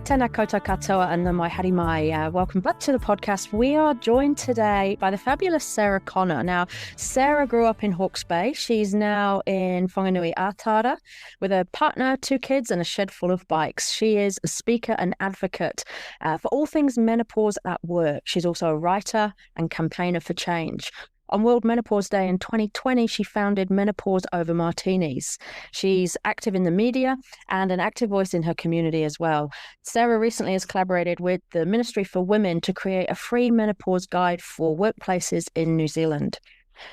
Tēnā koutou katoa and mai haere mai. Welcome back to the podcast. We are joined today by the fabulous Sarah Connor. Now, Sarah grew up in Hawke's Bay. She's now in Whanganui, Aotearoa, with a partner, 2 kids and a shed full of bikes. She is a speaker and advocate for all things menopause at work. She's also a writer and campaigner for change. On World Menopause Day in 2020, she founded Menopause Over Martinis. She's active in the media and an active voice in her community as well. Sarah recently has collaborated with the Ministry for Women to create a free menopause guide for workplaces in New Zealand.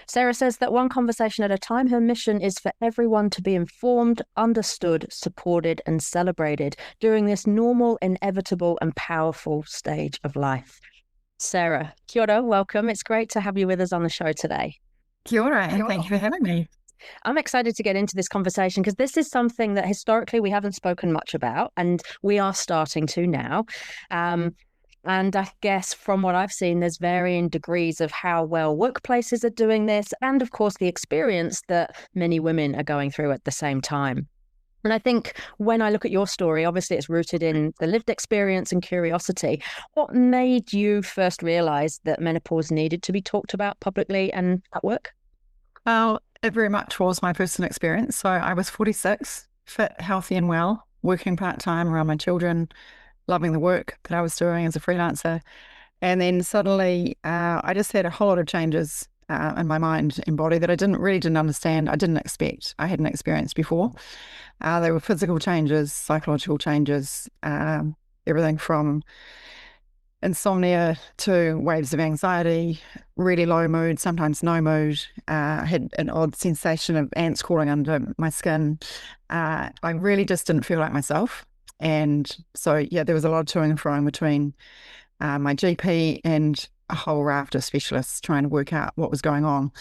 Sarah says that one conversation at a time, her mission is for everyone to be informed, understood, supported and celebrated during this normal, inevitable and powerful stage of life. Sarah, kia ora, welcome. It's great to have you with us on the show today. Kia ora, and thank you for having me. I'm excited to get into this conversation because this is something that historically we haven't spoken much about, and we are starting to now. And I guess from what I've seen, there's varying degrees of how well workplaces are doing this, and of course the experience that many women are going through at the same time. And I think when I look at your story, obviously it's rooted in the lived experience and curiosity. What made you first realise that menopause needed to be talked about publicly and at work? Well, it very much was my personal experience. So I was 46, fit, healthy and well, working part-time around my children, loving the work that I was doing as a freelancer. And then suddenly I just had a whole lot of changes in my mind and body that I didn't understand. I didn't expect. I hadn't experienced before. There were physical changes, psychological changes, everything from insomnia to waves of anxiety, really low mood, sometimes no mood. I had an odd sensation of ants crawling under my skin. I really just didn't feel like myself. And so, yeah, there was a lot of to and fro between my GP and a whole raft of specialists trying to work out what was going on.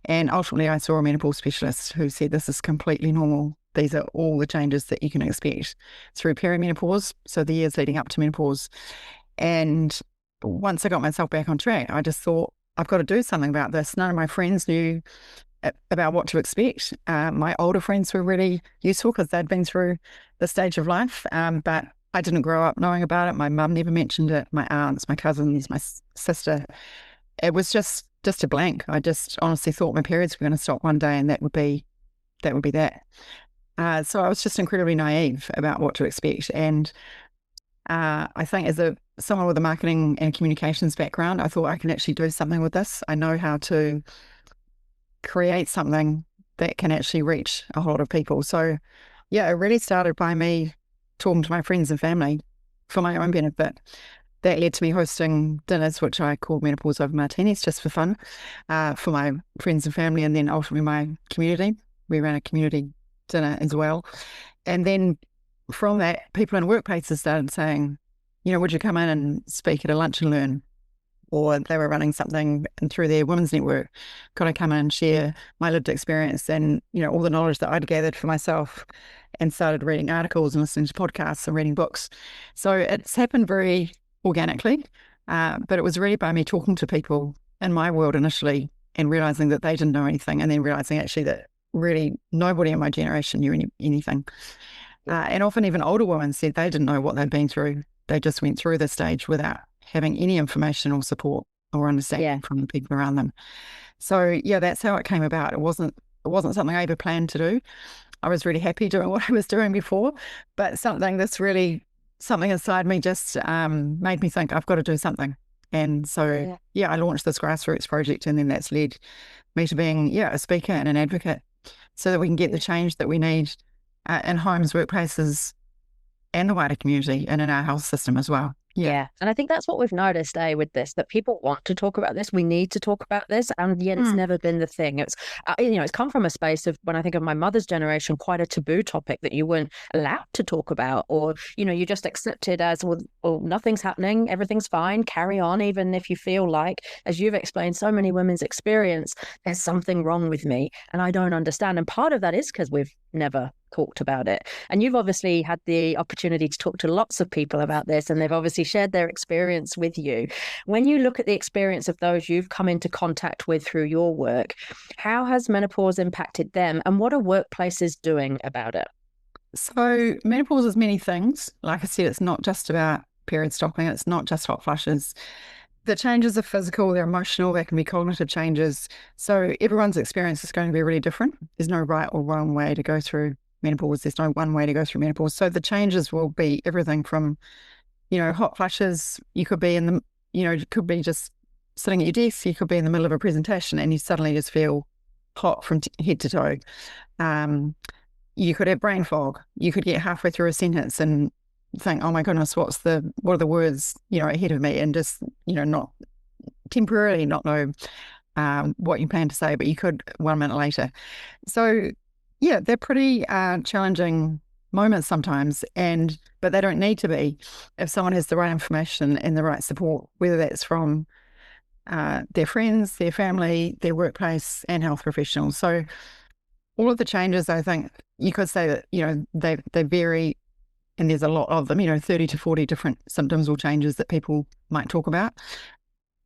And ultimately, I saw a menopause specialist who said this is completely normal. These are all the changes that you can expect through perimenopause, so the years leading up to menopause. And once I got myself back on track, I just thought, I've got to do something about this. None of my friends knew about what to expect. My older friends were really useful because they'd been through the stage of life, but I didn't grow up knowing about it. My mum never mentioned it. My aunts, my cousins, my sister. It was just a blank. I just honestly thought my periods were going to stop one day and that would be that. So I was just incredibly naive about what to expect. And I think as someone with a marketing and communications background, I thought I can actually do something with this. I know how to create something that can actually reach a whole lot of people. So yeah, it really started by me talking to my friends and family for my own benefit. That led to me hosting dinners, which I called Menopause Over Martinis, just for fun, for my friends and family, and then ultimately my community. We ran a community dinner as well. And then from that, people in workplaces started saying, would you come in and speak at a lunch and learn? Or they were running something through their women's network. Could I come in and share my lived experience and, all the knowledge that I'd gathered for myself, and started reading articles and listening to podcasts and reading books. So it's happened very organically, but it was really by me talking to people in my world initially and realizing that they didn't know anything, and then realizing actually that really nobody in my generation knew anything. And often even older women said they didn't know what they'd been through. They just went through this stage without having any information or support or understanding from the people around them. So yeah, that's how it came about. It wasn't something I ever planned to do. I was really happy doing what I was doing before, but something inside me just made me think I've got to do something. And so I launched this grassroots project, and then that's led me to being a speaker and an advocate, so that we can get the change that we need in homes, workplaces, and the wider community, and in our health system as well. Yeah. And I think that's what we've noticed, with this, that people want to talk about this. We need to talk about this. And yet it's never been the thing. It's, it's come from a space of, when I think of my mother's generation, quite a taboo topic that you weren't allowed to talk about, or, you just accepted as, well, nothing's happening. Everything's fine. Carry on. Even if you feel like, as you've explained, so many women's experience, there's something wrong with me and I don't understand. And part of that is because we've never talked about it. And you've obviously had the opportunity to talk to lots of people about this, and they've obviously shared their experience with you. When you look at the experience of those you've come into contact with through your work, how has menopause impacted them, and what are workplaces doing about it? So menopause is many things. Like I said, it's not just about period stopping. It's not just hot flushes. The changes are physical, they're emotional, they can be cognitive changes. So everyone's experience is going to be really different. There's no right or wrong way to go through menopause. There's no one way to go through menopause. So the changes will be everything from, hot flushes. You could be you could be just sitting at your desk. You could be in the middle of a presentation and you suddenly just feel hot from head to toe. Um, you could have brain fog. You could get halfway through a sentence and think, oh my goodness, what are the words, ahead of me, and just, not temporarily not know what you plan to say, but you could 1 minute later. So yeah, they're pretty challenging moments sometimes, but they don't need to be if someone has the right information and the right support, whether that's from their friends, their family, their workplace, and health professionals. So all of the changes, I think you could say that, they vary, and there's a lot of them, 30 to 40 different symptoms or changes that people might talk about.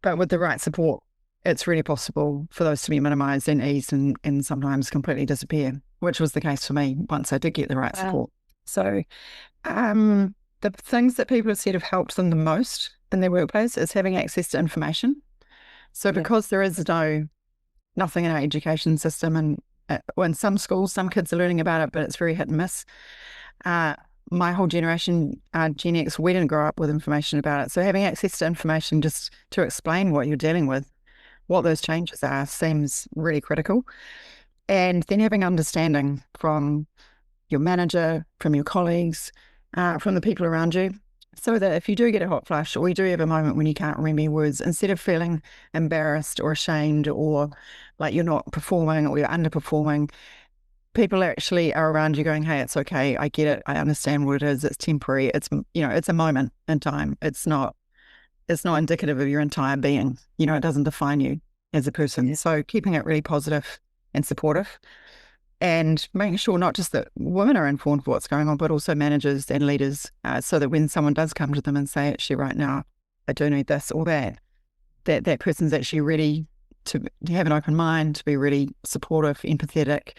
But with the right support, it's really possible for those to be minimized and eased and sometimes completely disappear, which was the case for me once I did get the right support. So the things that people have said have helped them the most in their workplace is having access to information. So because there is nothing in our education system, and in some schools, some kids are learning about it, but it's very hit and miss. My whole generation, Gen X, we didn't grow up with information about it. So having access to information just to explain what you're dealing with, what those changes are, seems really critical. And then having understanding from your manager, from your colleagues, from the people around you, so that if you do get a hot flush or you do have a moment when you can't remember your words, instead of feeling embarrassed or ashamed or like you're not performing or you're underperforming, people actually are around you going, hey, it's okay. I get it. I understand what it is. It's temporary. It's a moment in time. It's not indicative of your entire being. It doesn't define you as a person. Yeah. So keeping it really positive and supportive, and making sure not just that women are informed of what's going on, but also managers and leaders, so that when someone does come to them and say, actually, right now, I do need this or that person's actually ready to have an open mind, to be really supportive, empathetic,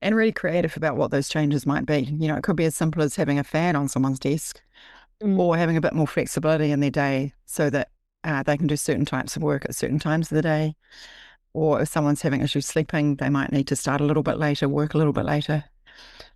and really creative about what those changes might be. It could be as simple as having a fan on someone's desk or having a bit more flexibility in their day so that they can do certain types of work at certain times of the day. Or if someone's having issues sleeping, they might need to start a little bit later, work a little bit later.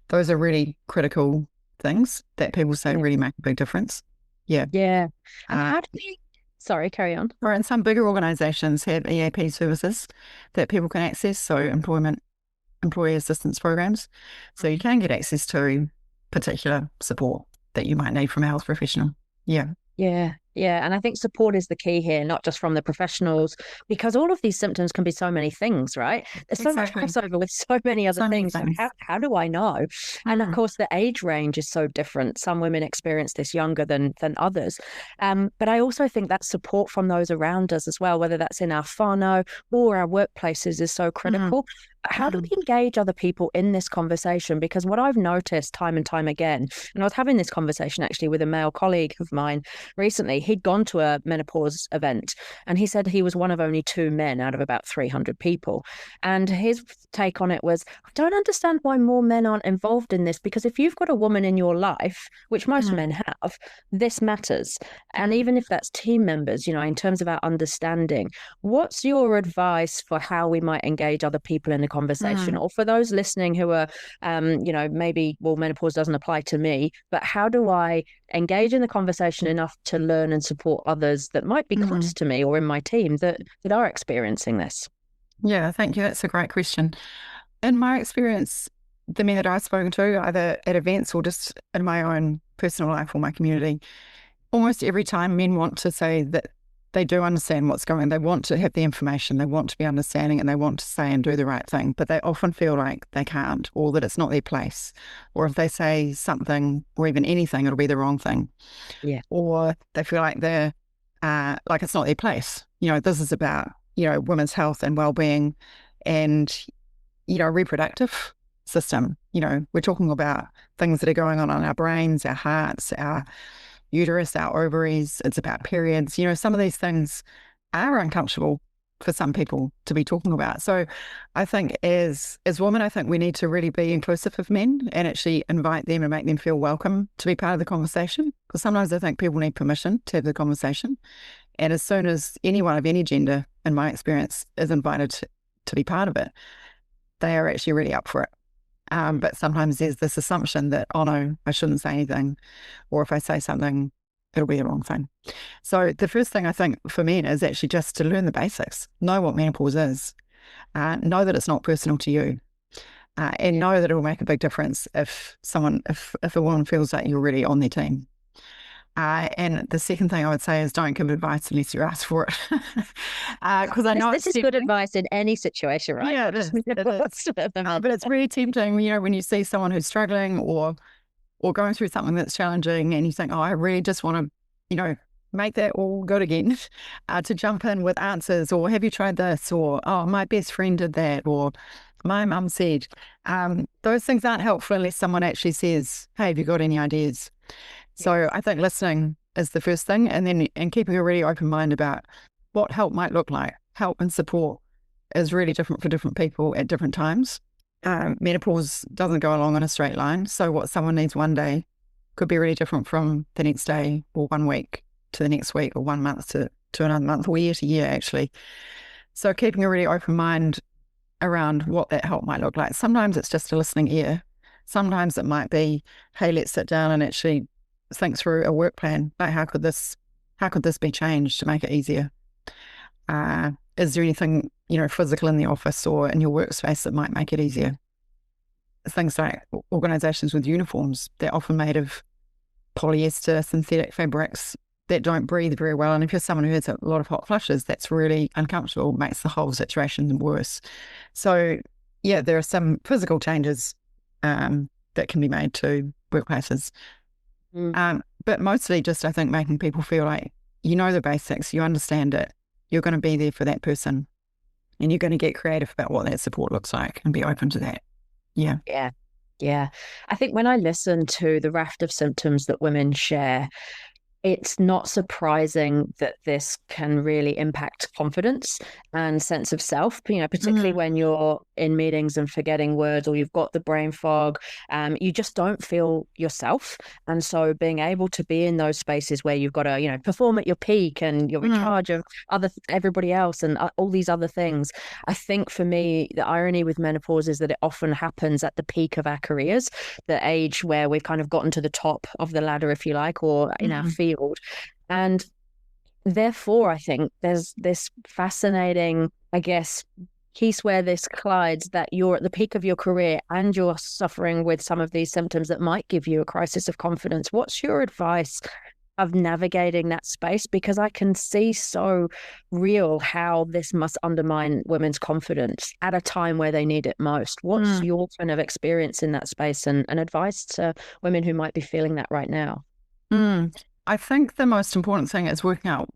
Those are really critical things that people say really make a big difference. Yeah. Yeah. And how do you... Sorry, carry on. Or in some bigger organisations have EAP services that people can access, so employee assistance programs. So you can get access to particular support that you might need from a health professional. Yeah. Yeah. Yeah. And I think support is the key here, not just from the professionals, because all of these symptoms can be so many things, right? There's so much crossover with so many other things. So how do I know? And of course, the age range is so different. Some women experience this younger than others. But I also think that support from those around us as well, whether that's in our whānau or our workplaces, is so critical. How do we engage other people in this conversation? Because what I've noticed time and time again, and I was having this conversation actually with a male colleague of mine recently. He'd gone to a menopause event and he said he was one of only 2 men out of about 300 people. And his take on it was, I don't understand why more men aren't involved in this, because if you've got a woman in your life, which most men have, this matters. And even if that's team members, in terms of our understanding, what's your advice for how we might engage other people in the conversation? Or for those listening who are, maybe, well, menopause doesn't apply to me, but how do I engage in the conversation enough to learn and support others that might be close to me or in my team that are experiencing this? Yeah, thank you. That's a great question. In my experience, the men that I've spoken to, either at events or just in my own personal life or my community, almost every time men want to say that they do understand what's going on. They want to have the information, they want to be understanding, and they want to say and do the right thing, but they often feel like they can't, or that it's not their place. Or if they say something or even anything, it'll be the wrong thing. Yeah. Or they feel like they're like it's not their place. This is about, women's health and well-being and, reproductive system. We're talking about things that are going on our brains, our hearts, our uterus, our ovaries. It's about periods. Some of these things are uncomfortable for some people to be talking about. So I think as women, I think we need to really be inclusive of men and actually invite them and make them feel welcome to be part of the conversation. Because sometimes I think people need permission to have the conversation. And as soon as anyone of any gender, in my experience, is invited to be part of it, they are actually really up for it. But sometimes there's this assumption that, oh no, I shouldn't say anything. Or if I say something, it'll be the wrong thing. So the first thing I think for men is actually just to learn the basics, know what menopause is, know that it's not personal to you, and know that it will make a big difference if a woman feels like you're really on their team. And the second thing I would say is don't give advice unless you ask for it. Because I know this is good advice in any situation, right? Yeah, it is. But it's really tempting, when you see someone who's struggling or going through something that's challenging and you think, oh, I really just want to, make that all good again, to jump in with answers or have you tried this or, oh, my best friend did that or my mum said. Those things aren't helpful unless someone actually says, hey, have you got any ideas? So I think listening is the first thing and keeping a really open mind about what help might look like. Help and support is really different for different people at different times. Menopause doesn't go along in a straight line. So what someone needs one day could be really different from the next day or 1 week to the next week or 1 month to another month or year to year, actually. So keeping a really open mind around what that help might look like. Sometimes it's just a listening ear. Sometimes it might be, hey, let's sit down and actually think through a work plan. Like how could this be changed to make it easier? Is there anything, physical in the office or in your workspace that might make it easier? Things like organisations with uniforms, they're often made of polyester, synthetic fabrics that don't breathe very well. And if you're someone who has a lot of hot flushes, that's really uncomfortable, makes the whole situation worse. So, yeah, there are some physical changes that can be made to workplaces. But mostly just, I think, making people feel like you know the basics, you understand it, you're going to be there for that person and you're going to get creative about what that support looks like and be open to that. Yeah. Yeah. Yeah. I think when I listen to the raft of symptoms that women share, it's not surprising that this can really impact confidence and sense of self, particularly when you're in meetings and forgetting words or you've got the brain fog. You just don't feel yourself. And so being able to be in those spaces where you've got to, perform at your peak and you're in charge of everybody else and all these other things. I think for me, the irony with menopause is that it often happens at the peak of our careers, the age where we've kind of gotten to the top of the ladder, if you like, or in our field. And therefore, I think there's this fascinating, I guess, piece where this collides, that you're at the peak of your career and you're suffering with some of these symptoms that might give you a crisis of confidence. What's your advice of navigating that space? Because I can see so real how this must undermine women's confidence at a time where they need it most. What's your kind of experience in that space and advice to women who might be feeling that right now? I think the most important thing is working out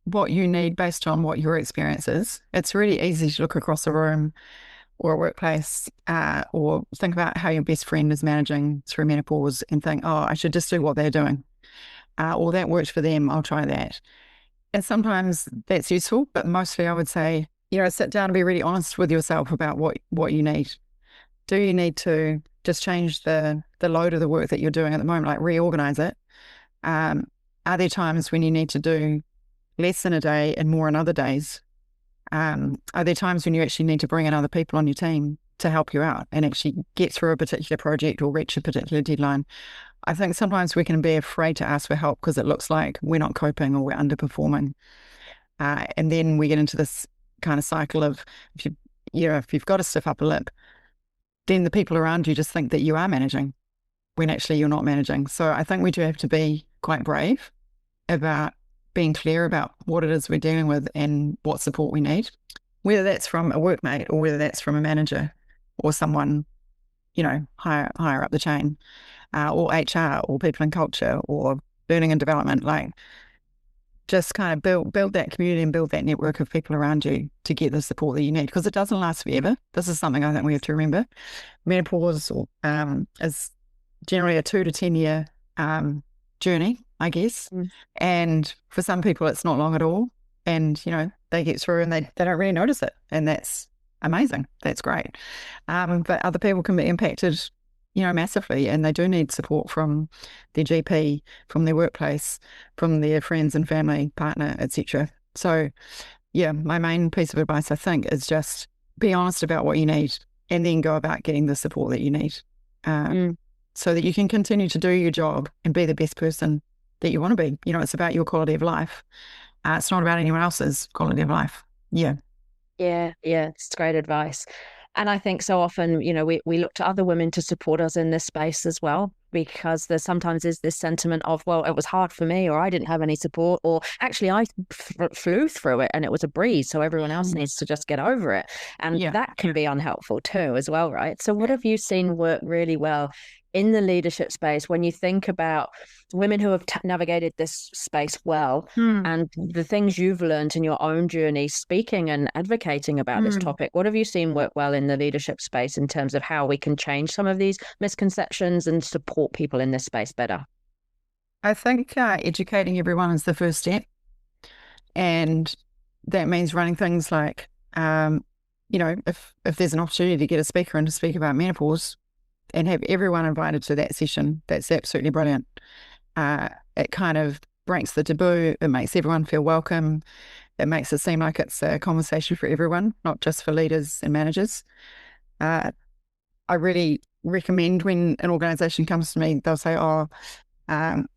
what you need based on what your experience is. It's really easy to look across a room or a workplace or think about how your best friend is managing through menopause and think, oh, I should just do what they're doing. Or that worked for them, I'll try that. And sometimes that's useful, but mostly I would say, sit down and be really honest with yourself about what you need. Do you need to just change the load of the work that you're doing at the moment, like reorganize it? Are there times when you need to do less in a day and more on other days? Are there times when you actually need to bring in other people on your team to help you out and actually get through a particular project or reach a particular deadline? I think sometimes we can be afraid to ask for help because it looks like we're not coping or we're underperforming. And then we get into this kind of cycle of, if you've got to stiff up a lip, then the people around you just think that you are managing when actually you're not managing. So I think we do have to be quite brave about being clear about what it is we're dealing with and what support we need, whether that's from a workmate or whether that's from a manager or someone, higher up the chain, or HR or people in culture or learning and development. Like, just kind of build that community and build that network of people around you to get the support that you need, because it doesn't last forever. This is something I think we have to remember. Menopause is generally a 2 to 10 year journey, I guess. And for some people, it's not long at all. and, they get through and they don't really notice it. And that's amazing. That's great. But other people can be impacted, massively, and they do need support from their GP, from their workplace, from their friends and family, partner, etc. So, yeah, my main piece of advice, I think, is just be honest about what you need and then go about getting the support that you need, so that you can continue to do your job and be the best person that you want to be. It's about your quality of life. It's not about anyone else's quality of life. Yeah. Yeah, it's great advice. And I think so often, we look to other women to support us in this space as well, because there sometimes is this sentiment of, well, it was hard for me, or I didn't have any support, or actually I flew through it and it was a breeze, so everyone else needs to just get over it. And that can be unhelpful too, as well, right? So what have you seen work really well in the leadership space when you think about women who have navigated this space well, and the things you've learned in your own journey speaking and advocating about this topic? What have you seen work well in the leadership space in terms of how we can change some of these misconceptions and support people in this space better? I think educating everyone is the first step. And that means running things like, if there's an opportunity to get a speaker in to speak about menopause and have everyone invited to that session, that's absolutely brilliant. It kind of breaks the taboo. It makes everyone feel welcome. It makes it seem like it's a conversation for everyone, not just for leaders and managers. I really recommend when an organisation comes to me, they'll say,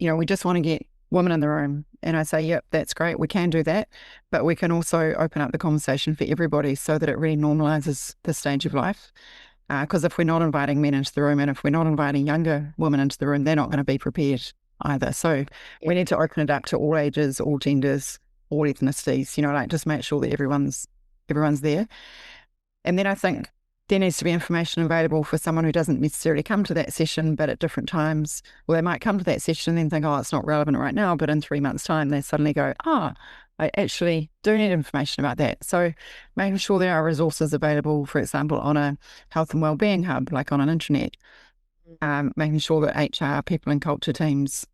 we just want to get women in the room. And I say, yep, that's great. We can do that. But we can also open up the conversation for everybody so that it really normalises the stage of life. Because if we're not inviting men into the room, and if we're not inviting younger women into the room, they're not going to be prepared either. So we need to open it up to all ages, all genders, all ethnicities, just make sure that everyone's there. And then I think there needs to be information available for someone who doesn't necessarily come to that session, but at different times. Well, they might come to that session and then think, oh, it's not relevant right now, but in 3 months' time, they suddenly go, I actually do need information about that. So making sure there are resources available, for example, on a health and wellbeing hub, like on an intranet, making sure that HR, people and culture teams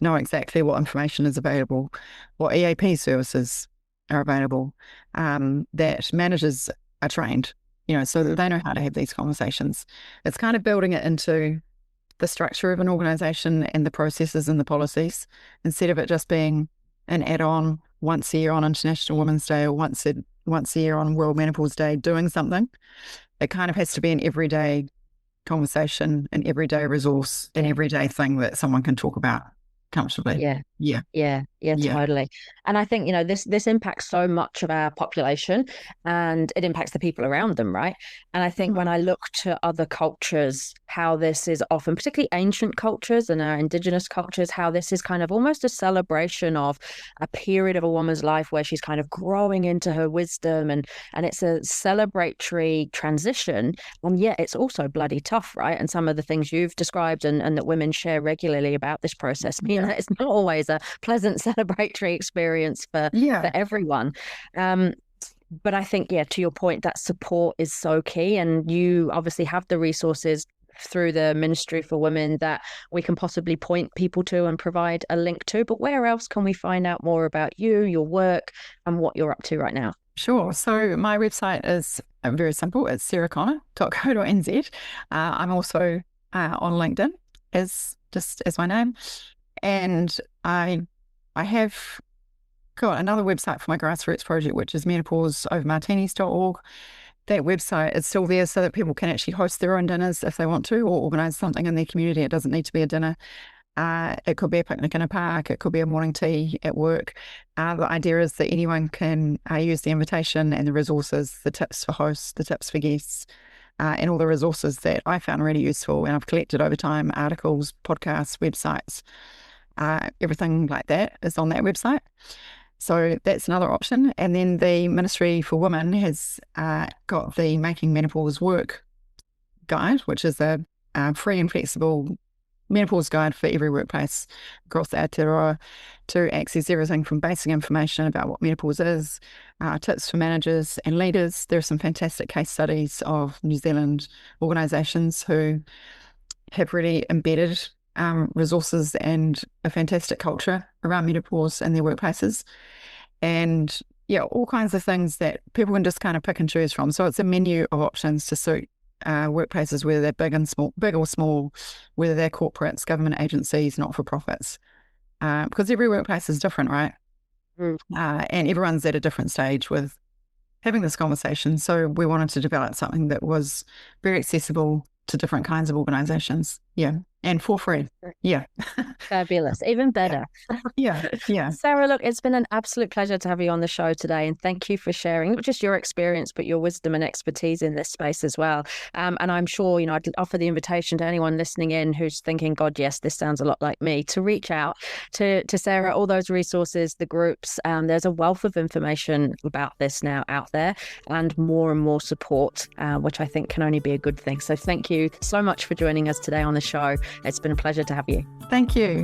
know exactly what information is available, what EAP services are available, that managers are trained, so that they know how to have these conversations. It's kind of building it into the structure of an organisation and the processes and the policies, instead of it just being an add-on once a year on International Women's Day or once a year on World Menopause Day doing something. It kind of has to be an everyday conversation, an everyday resource, an everyday thing that someone can talk about comfortably. Yeah, totally. And I think, this impacts so much of our population, and it impacts the people around them, right? And I think when I look to other cultures, how this is often, particularly ancient cultures and our indigenous cultures, how this is kind of almost a celebration of a period of a woman's life where she's kind of growing into her wisdom, and it's a celebratory transition. And yet it's also bloody tough, right? And some of the things you've described and that women share regularly about this process mean that it's not always a pleasant celebratory experience for everyone. But I think, to your point, that support is so key. And you obviously have the resources through the Ministry for Women that we can possibly point people to and provide a link to. But where else can we find out more about you, your work, and what you're up to right now? Sure. So my website is very simple. It's sarahconnor.co.nz. I'm also on LinkedIn as my name. And I have got another website for my grassroots project, which is menopauseovermartinis.org. That website is still there so that people can actually host their own dinners if they want to, or organise something in their community. It doesn't need to be a dinner. It could be a picnic in a park. It could be a morning tea at work. The idea is that anyone can use the invitation and the resources, the tips for hosts, the tips for guests, and all the resources that I found really useful and I've collected over time, articles, podcasts, websites, everything like that is on that website. So that's another option. And then the Ministry for Women has got the Making Menopause Work guide, which is a free and flexible menopause guide for every workplace across Aotearoa to access everything from basic information about what menopause is, tips for managers and leaders. There are some fantastic case studies of New Zealand organisations who have really embedded resources and a fantastic culture around menopause in their workplaces. and yeah, all kinds of things that people can just kind of pick and choose from. So it's a menu of options to suit workplaces, whether they're big or small, whether they're corporates, government agencies, not-for-profits, because every workplace is different, right? And everyone's at a different stage with having this conversation. So we wanted to develop something that was very accessible to different kinds of organizations. Yeah. And for free. Yeah. Fabulous. Even better. Yeah. Sarah, look, it's been an absolute pleasure to have you on the show today. And thank you for sharing not just your experience, but your wisdom and expertise in this space as well. And I'm sure, I'd offer the invitation to anyone listening in who's thinking, God, yes, this sounds a lot like me, to reach out to Sarah, all those resources, the groups. There's a wealth of information about this now out there, and more support, which I think can only be a good thing. So thank you so much for joining us today on the show. It's been a pleasure to have you. Thank you.